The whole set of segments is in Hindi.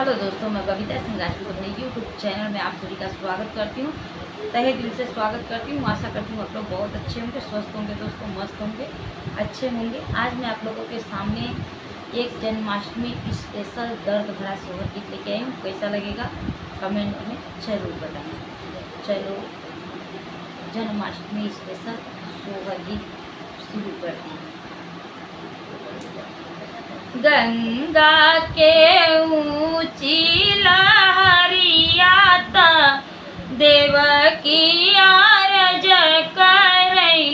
हेलो दोस्तों, मैं बबीता सिंह राजपूत अपने यूट्यूब चैनल में आप सभी का स्वागत करती हूँ। तहे दिल से स्वागत करती हूँ। आशा करती हूँ आप लोग बहुत अच्छे होंगे, स्वस्थ होंगे, दोस्तों मस्त होंगे, अच्छे होंगे। आज मैं आप लोगों के सामने एक जन्माष्टमी स्पेशल दर्द भरा सोहर गीत लेके आई हूँ। कैसा लगेगा कमेंट में जरूर बताएं। चलो जन्माष्टमी स्पेशल सोहर गीत शुरू करते हैं। गंगा के ऊंची लहरिया देवकी आरज करई,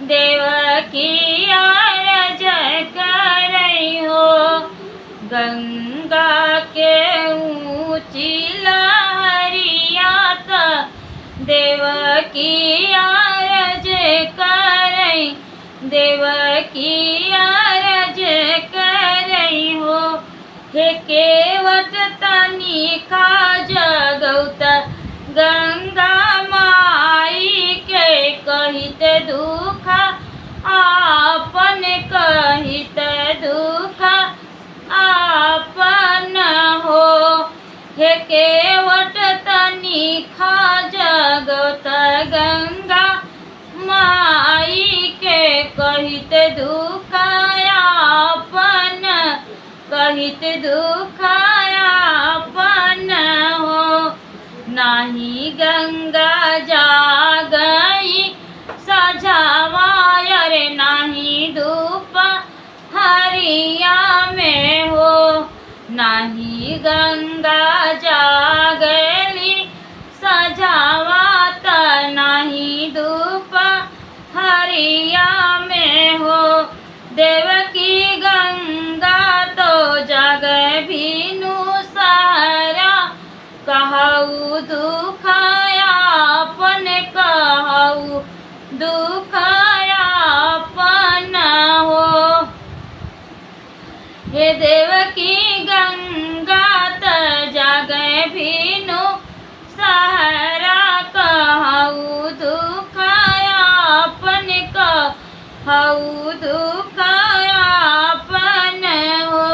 देवकी आरज करई हो। गंगा के ऊंची लहरिया देवकी आरज करई, देवकी आरज करई हो। हे केवट तनी का जगौत गंगा माई के कहित दुख आपन, कहित दुख आपन हो। हे केवट तनी खा जगौत गंगा माई के कहित दुख आपन, कहित दुख आपन हो। नाही गंगा जागई सजावा रे, नाही धूप हरिया में हो। नाही गंगा जागली सजावा नाही धूप हरिया में हो। देवकी गंगा तो जग भीनु सारा, कहू दुख आपन, कहू दुख आपन हो। हे देवकी गंगा त जग भीनु सारा, कहू दुख आपन, कहू दुख आपन हो।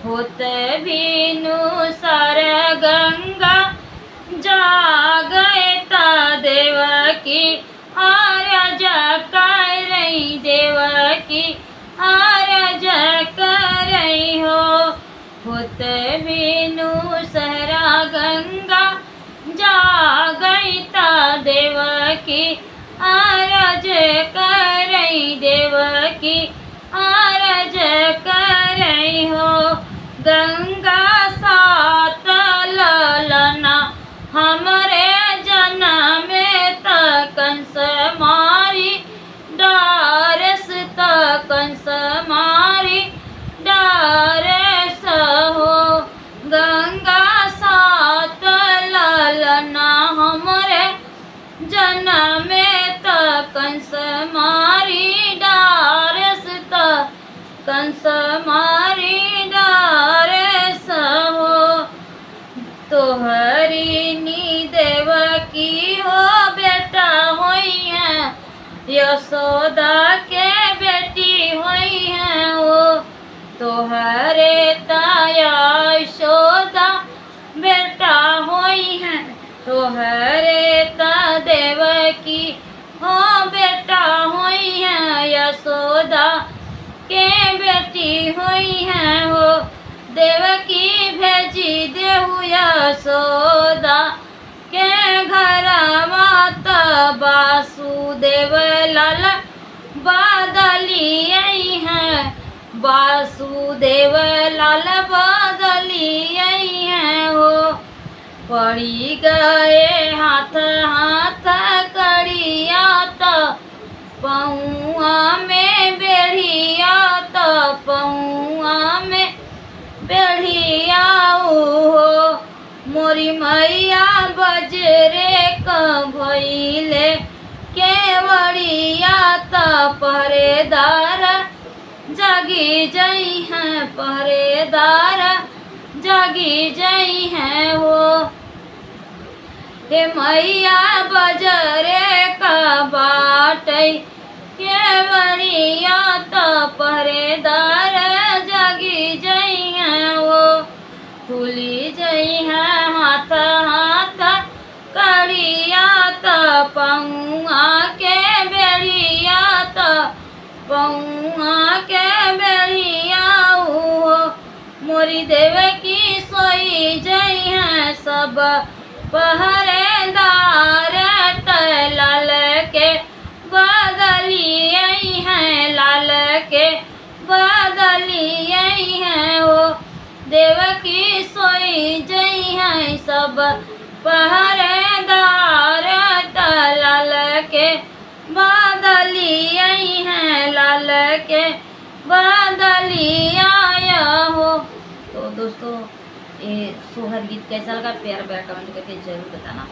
होत भीनु सर गंगा जागए ता देवकी आरज करई, देवकी आरज करई हो। होत भीनु सहरा गंगा जागई ता देवकी आरज करई, देवकी आरज करई हो। गंगा सात ललना हमरे जन्म त कंस मारी डारस, त कंस मारी डारस हो। गंगा सात ललना हमरे जन्म त कंस मारी डारस, त कंस मारी डारस हो। तोहरी नी देवकी हो बेटा होई है, यशोदा के बेटी होई है हो। तोहरे ताया यशोदा बेटा होई है, तोहरे ता देवकी हो बेटा होई है, यशोदा के बेटी होई है हो। देवकी भेजी देहु यशोदा के घर मात, वासुदेव लाल बादली आई है, वासुदेव लाल बादली आई है हो। पड़ी गए हाथ हाथ कड़िया तो पौआ में बेढ़िया, तो पौआ में बेढ़िया हो। मोरी मैया बजरे क भइले केवड़िया, तो पहरेदार जागी जई हैं, पहरेदार जागी जई हैं हो। हे मैया बजरे का बाटई केवड़िया, तो पहरेदार जागी जई हैं हो। फूली जई है हाथ हाथ करिया त पौआ के बेरिया त पौआ के बेरिया हो मोरी देवे की सोई जई है सब पहरेदार त लाल के बदली है लाल के बदली है हो देवकी सोई जई है सब पहरेदार त लाल के बदली है लाल के बदली आया हो। तो दोस्तों ये सोहर गीत कैसा लगा प्यारा प्यारा कमेंट करके जरूर बताना।